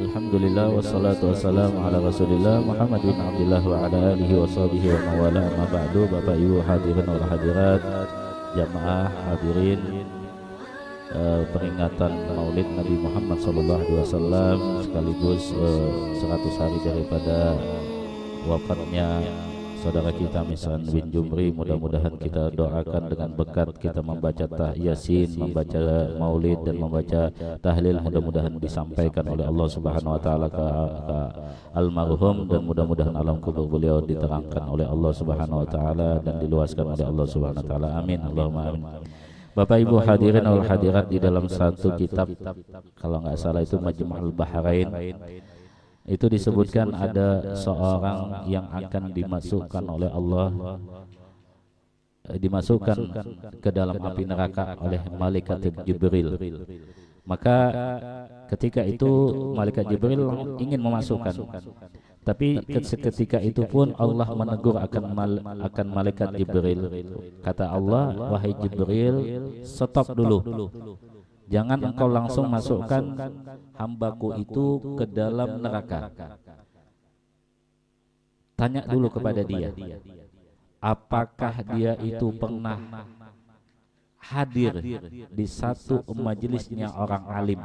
Alhamdulillah wassalatu wassalamu ala Rasulillah Muhammad bin Abdullah wa ala alihi wa sahbihi wa mawala amma ba'du. Bapak Ibu hadirin wal hadirat, jamaah hadirin peringatan Maulid Nabi Muhammad SAW sekaligus 100 hari daripada wafatnya saudara kita Misan bin Jumri. Mudah-mudahan kita doakan dengan berkat kita membaca Yasin, membaca Maulid dan membaca tahlil, mudah-mudahan disampaikan oleh Allah Subhanahu wa taala ke almarhum, dan mudah-mudahan alam kubur beliau diterangkan oleh Allah Subhanahu wa taala dan diluaskan oleh Allah Subhanahu wa taala. Amin, Allahumma amin. Bapak Ibu hadirin wal hadirat, di dalam satu kitab kalau nggak salah itu Majma'ul Bahrain, itu disebutkan ada seorang yang akan dimasukkan oleh Allah, dimasukkan ke dalam api neraka oleh malaikat Jibril. Maka ketika itu malaikat Jibril ingin memasukkan, tapi ketika itu pun Allah menegur akan malaikat Jibril. Kata Allah, wahai Jibril, stop dulu. Jangan engkau langsung masukkan hambaku itu ke dalam neraka. Tanya dulu kepada dia, apakah dia itu pernah hadir di satu majelisnya orang alim.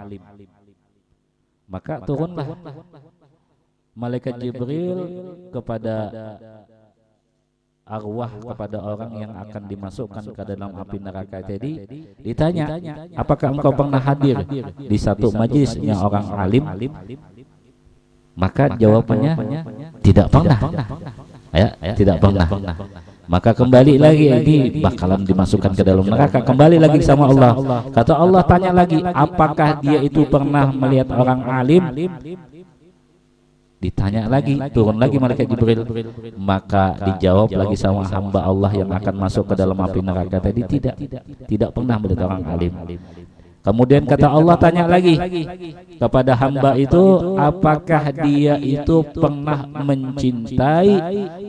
Maka turunlah malaikat Jibril kepada arwah, kepada orang yang akan dimasukkan ke dalam api neraka tadi, ditanya, apakah engkau pernah hadir di satu majelisnya orang alim? Maka jawabannya tidak pernah. Tidak pernah. Maka kembali lagi, ini bakalan dimasukkan ke dalam neraka. Kembali lagi sama Allah. Kata Allah, tanya lagi, apakah dia itu pernah melihat orang alim? Ditanya lagi, turun lagi malaikat Jibril. Maka dijawab lagi sama hamba Allah yang akan masuk ke dalam api neraka tadi, tidak pernah melihat orang alim. Kemudian kata Allah, tanya lagi kepada hamba itu, apakah dia itu pernah mencintai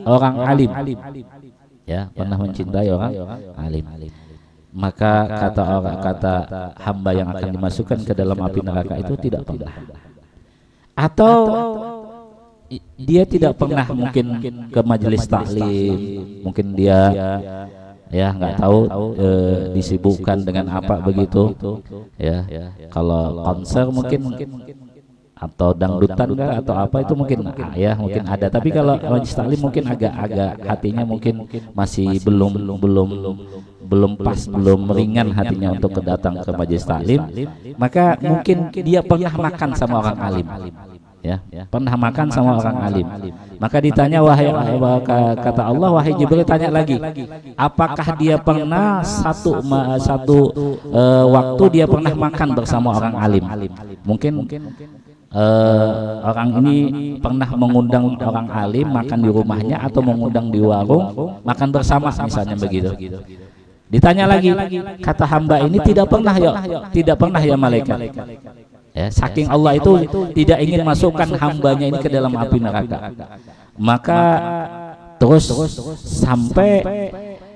orang alim? Ya, pernah mencintai orang alim. Maka kata hamba yang akan dimasukkan ke dalam api neraka itu tidak pernah. Atau dia tidak pernah mungkin ke majelis taklim, mungkin dia ya nggak tahu disibukkan dengan apa begitu ya. Kalau konser mungkin atau dangdutan atau apa itu mungkin ya mungkin ada, tapi kalau majelis taklim mungkin agak hatinya mungkin masih belum pas, belum ringan hatinya untuk datang ke majelis taklim. Maka mungkin dia pernah makan sama orang alim. Ya, pernah makan sama orang alim. Maka ditanya, kata Allah, wahai Jibril, tanya lagi, apakah dia pernah satu waktu dia pernah makan bersama orang alim? Mungkin orang ini pernah mengundang orang alim makan di rumahnya atau mengundang di warung makan bersama misalnya begitu. Ditanya lagi, kata hamba ini tidak pernah ya malaikat. Ya, saking Allah itu tidak ingin masukkan hambanya ini ke dalam api neraka. Maka terus sampai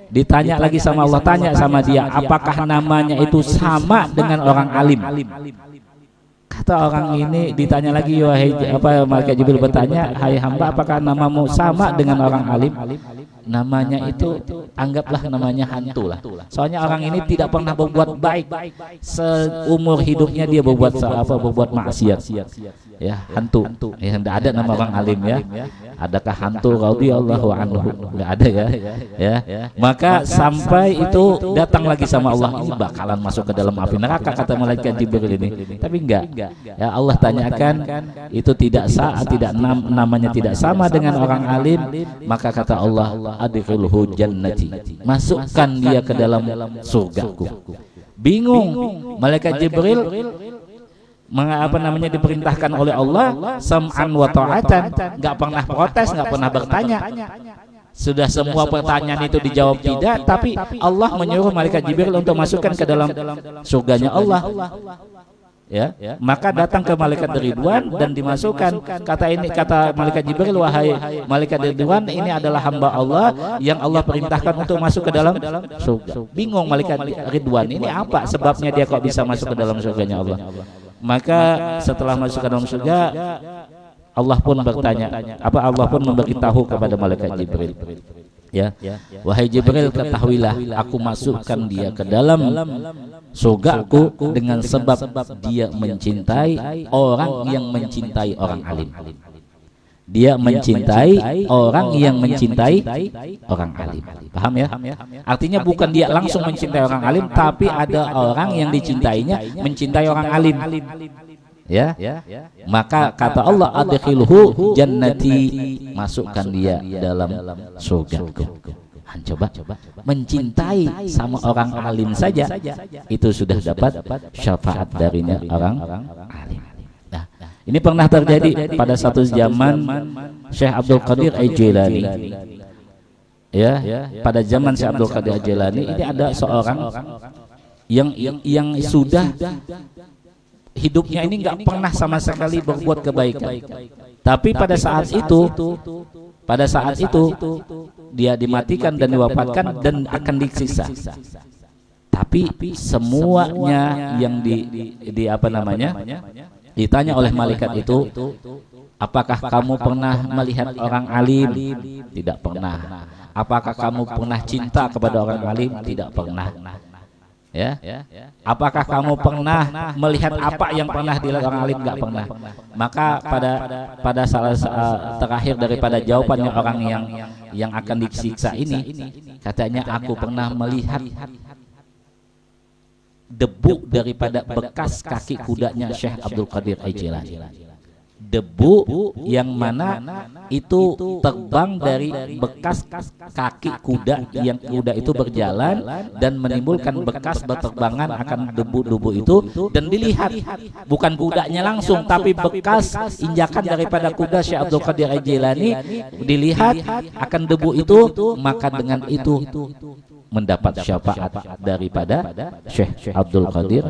ditanya lagi sama Allah, tanya sama dia, apakah namanya itu sama dengan orang alim? Kata orang ini, ditanya lagi, wahai malaikat Jibril bertanya, hai hamba, apakah namamu sama dengan orang alim? Namanya itu anggaplah namanya hantu lah. Soalnya orang ini tidak pernah berbuat baik, seumur hidupnya dia berbuat maksiat. Ya, hantu. Ya, tidak ada nama orang alim ya. Adakah hantu radhiyallahu anhu? Enggak ada ya. Ya. Maka sampai itu datang lagi sama Allah, ini bakalan masuk ke dalam api neraka kata malaikat Jibril ini. Tapi enggak. Ya, Allah tanyakan, itu namanya tidak sama dengan orang alim. Maka kata Allah, adkhilhu jannati, masukkan dia ke dalam surgaku. Bingung. Malaikat Jibril diperintahkan oleh Allah sam'an wa ta'atan, nggak pernah protes, nggak pernah bertanya. Sudah semua pertanyaan itu dijawab tidak, tapi Allah menyuruh malaikat Jibril untuk masukkan ke dalam surganya Allah. Ya, maka datang ke malaikat Ridwan dan dimasukkan. Kata malaikat Jibril, wahai malaikat Ridwan, ini adalah hamba Allah yang Allah perintahkan untuk masuk ke dalam surga. Bingung malaikat Ridwan, ini apa sebabnya dia kok bisa masuk ke dalam surganya Allah? Maka setelah masuk ke dalam surga, Allah pun bertanya, Allah pun memberitahu kepada malaikat Jibril, ya, wahai Jibril, ketahuilah, aku masukkan dia ke dalam surgaku dengan sebab dia mencintai orang yang mencintai orang alim. Dia mencintai orang yang mencintai orang alim. Paham ya? Artinya bukan dia langsung mencintai orang alim, tapi ada orang yang dicintainya mencintai orang alim. Ya, maka kata Allah, adkhilhu jannati, masukkan dia dalam surgaku. Coba mencintai sama orang alim saja itu sudah dapat syafaat darinya orang alim. Nah, ini pernah terjadi pada satu zaman Syekh Abdul Qadir Al-Jilani. Ya, pada zaman Syekh Abdul Qadir Al-Jilani ini ada seorang yang sudah hidupnya ini nggak pernah sama sekali berbuat kebaikan. Tapi pada saat itu dia dimatikan dan diwafatkan dan akan disiksa. Tapi semuanya yang ditanya oleh malaikat itu, apakah kamu pernah melihat orang alim? Tidak pernah. Apakah kamu pernah cinta kepada orang alim? Tidak pernah. Ya, apakah kamu pernah melihat apa yang pernah dilihat orang alim? Enggak pernah. Maka pada salah terakhir daripada jawabannya orang yang akan disiksa ini, katanya, aku pernah melihat debu daripada bekas kaki kudanya Syekh Abdul Qadir Al-Jilani. Debu yang mana itu terbang dari bekas kaki kuda, yang kuda itu berjalan dan menimbulkan bekas berterbangan akan debu-debu itu, dan dilihat bukan kudanya langsung tapi bekas injakan daripada kuda Syekh Abdul Qadir Al-Jilani, dilihat akan debu itu, maka dengan itu mendapat syafaat daripada Syekh Abdul Qadir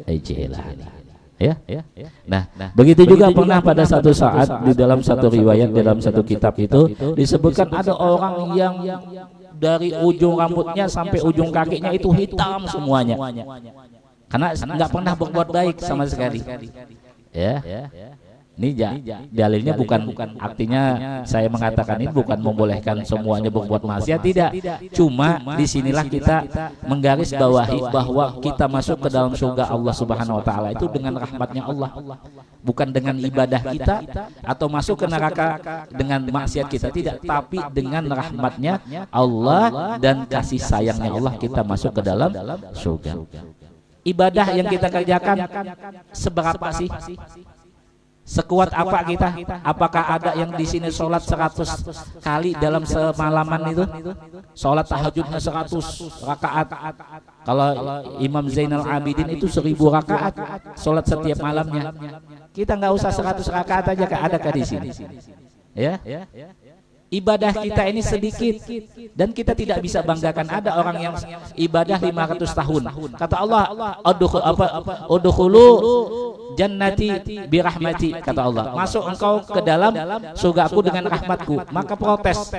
Al-Jilani. Ya. Nah, begitu juga pernah pada satu saat di dalam satu riwayat, dalam satu kitab itu disebutkan ada orang yang dari ujung rambutnya sampai ujung kakinya itu hitam semuanya, karena nggak pernah berbuat baik sama sekali. Ya. Ini dalilnya bukan artinya saya mengatakan ini bukan membolehkan semuanya berbuat maksiat, tidak. Cuma disinilah kita menggaris bawahi bahwa kita masuk ke dalam surga Allah Subhanahu Wa Taala itu dengan rahmatnya Allah, bukan dengan ibadah kita, atau masuk ke neraka dengan maksiat kita, tidak. Tapi dengan rahmatnya Allah dan kasih sayangnya Allah kita masuk ke dalam surga. Ibadah yang kita kerjakan seberapa sih? Sekuat apa kita? Apakah ada yang di sini sholat 100 kali dalam semalaman itu? Sholat tahajudnya 100 rakaat. Kalau Imam Zainal Abidin itu 1000 rakaat sholat setiap malamnya. Kita nggak usah 100 rakaat aja, adakah di sini? Ya. Ibadah kita ini sedikit dan kita tidak bisa banggakan. Ada orang yang ibadah 500 tahun. Kata Allah, udkhulu jannati birahmati, kata Allah, masuk engkau ke dalam surgaku dengan rahmatku. Maka protes,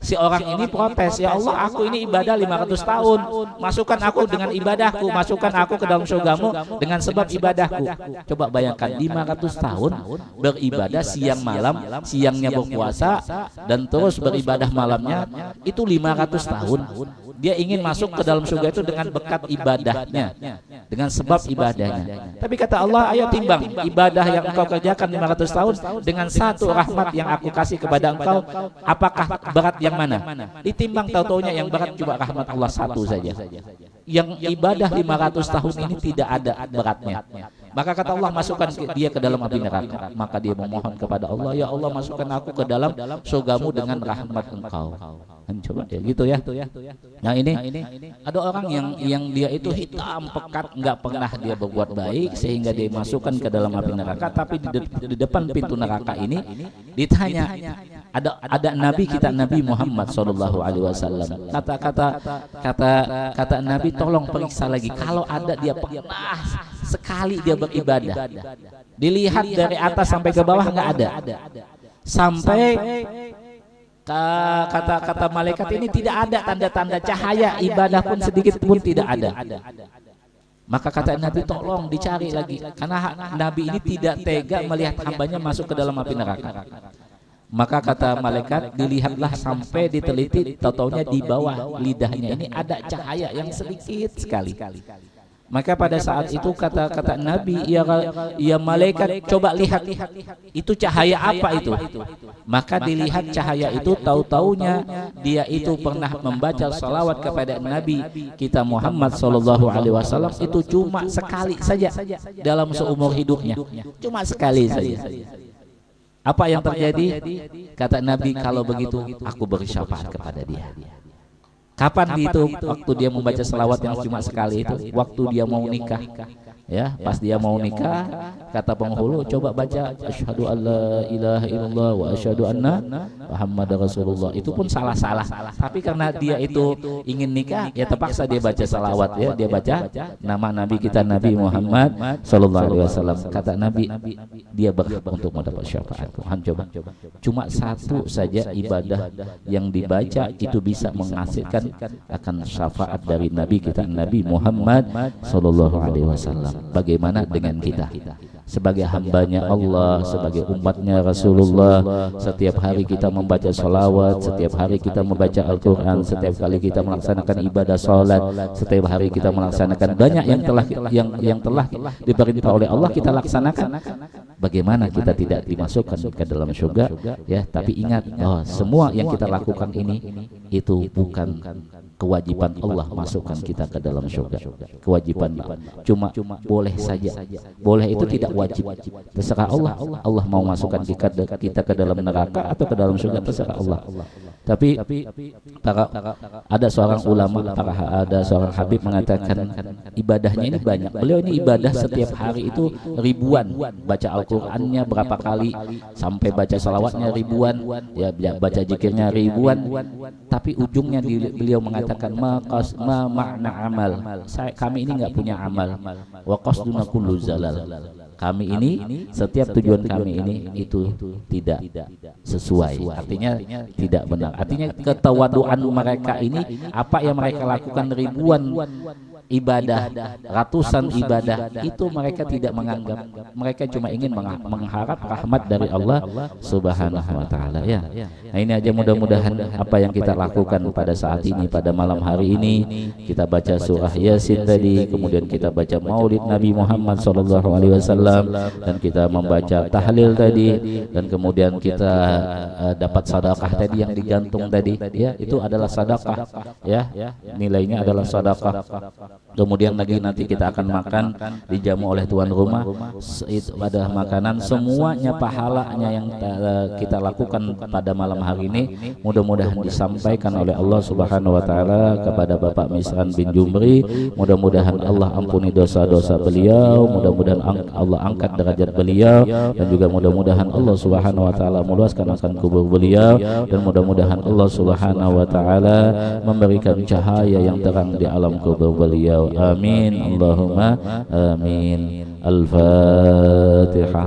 si orang ini protes, ya Allah, aku ini ibadah 500 tahun, masukkan aku dengan ibadahku, masukkan aku ke dalam surgamu dengan sebab ibadahku. Coba bayangkan 500 tahun beribadah siang malam, siangnya berpuasa dan terus beribadah malamnya, itu 500 tahun. Dia ingin masuk ke dalam surga itu dengan berkat ibadahnya, dengan sebab ibadahnya. Tapi kata Allah, ayo timbang ibadah yang engkau kerjakan 500 tahun dengan satu rahmat yang aku kasih kepada engkau, apakah berat yang mana? Ditimbang, tahu-taunya yang berat cuma rahmat Allah satu saja. Yang ibadah 500 tahun ini tidak ada beratnya. Maka kata Allah, masukkan dia ke dalam api neraka. Maka dia memohon kepada Allah, ya Allah masukkan aku ke dalam surgamu dengan rahmat Engkau. Coba ya gitu ya. Nah ini ada orang yang dia itu hitam pekat, nggak pernah dia berbuat baik sehingga dia masukkan ke dalam api neraka. Tapi di depan pintu neraka ini ditanya, ada Nabi kita, Nabi Muhammad SAW. Kata Nabi, tolong periksa lagi kalau ada dia pernah sekali dia beribadah, dilihat dari atas sampai ke bawah nggak ada, sampai kata malaikat ini tidak ada tanda-tanda cahaya ibadah pun sedikit pun tidak ada. Maka kata Nabi, tolong dicari lagi, karena Nabi ini tidak tega melihat hambanya masuk ke dalam api neraka. Maka kata malaikat, dilihatlah sampai diteliti, taunya di bawah lidahnya ini ada cahaya yang sedikit sekali. Maka pada saat itu kata Nabi, ya malaikat, coba lihat itu cahaya apa itu. Maka dilihat cahaya itu, tahu-taunya dia itu pernah membaca salawat kepada Nabi kita Muhammad SAW itu cuma sekali saja dalam seumur hidupnya, cuma sekali saja. Apa yang terjadi? Kata Nabi, kalau begitu aku beri syafaat kepada dia. Kapan itu? Waktu dia membaca selawat yang cuma sekali itu, waktu dia mau nikah. Ya, pas dia mau nikah, kata penghulu, coba baca asyhadu alla ilaha illallah wa asyhadu anna Muhammadar Rasulullah. Itu pun salah-salah. Tapi karena dia itu ingin nikah, ya terpaksa dia baca salawat ya, dia baca nama Nabi kita Nabi Muhammad SAW. Kata Nabi, dia berhak untuk mendapat syafaat. Coba. Cuma satu saja ibadah yang dibaca itu bisa menghasilkan akan syafaat dari Nabi kita Nabi Muhammad SAW. Bagaimana dengan kita sebagai hambanya Allah, sebagai umatnya Rasulullah? Setiap hari kita membaca salawat, setiap hari kita membaca Al-Quran, setiap kali kita melaksanakan ibadah salat, setiap hari kita melaksanakan banyak yang telah diperintah oleh Allah kita laksanakan. Bagaimana kita tidak dimasukkan ke dalam surga ya? Tapi ingat bahwa semua yang kita lakukan ini itu bukan kewajiban Allah masukkan kita ke dalam surga. Kewajiban cuma boleh saja. Boleh itu tidak wajib. Terserah Allah. Allah mau masukkan kita ke dalam neraka atau ke dalam surga, terserah Allah. Tapi ada seorang ulama, ada seorang habib mengatakan ibadahnya ini banyak. Beliau ini ibadah setiap hari itu ribuan, baca Al-Qur'annya berapa kali, sampai baca salawatnya ribuan, ya baca zikirnya ribuan. Tapi ujungnya beliau mengatakan ma makna amal. Kami ini enggak punya amal. Wa qasduna kullu zalal. Kami ini, setiap tujuan kami ini itu tidak sesuai, artinya tidak benar. Artinya ketawaduan mereka ini, apa yang mereka lakukan ribuan ibadah, ratusan ibadah, itu mereka tidak menganggap. Mereka cuma ingin mengharap rahmat dari Allah Subhanahu wa Ta'ala ya. Nah ini aja, mudah-mudahan apa yang kita lakukan pada saat ini, pada malam hari ini, kita baca surah Yasin tadi, kemudian kita baca Maulid Nabi Muhammad SAW, dan kita membaca tahlil tadi, dan kemudian kita dapat sedekah tadi yang digantung tadi ya, itu adalah sedekah ya, nilainya adalah sedekah. Kemudian lagi nanti kita akan makan, dijamu oleh tuan rumah, itu ada makanan, semuanya pahalanya yang kita lakukan pada malam hari ini mudah-mudahan disampaikan oleh Allah Subhanahu wa Ta'ala kepada Bapak Misran bin Jumri. Mudah-mudahan Allah ampuni dosa-dosa beliau, mudah-mudahan Allah angkat derajat beliau, dan juga mudah-mudahan Allah Subhanahu wa Ta'ala meluaskan akan kubur beliau, dan mudah-mudahan Allah Subhanahu wa Ta'ala memberikan cahaya yang terang di alam kubur beliau. Amin Allahumma amin. Al-Fatihah.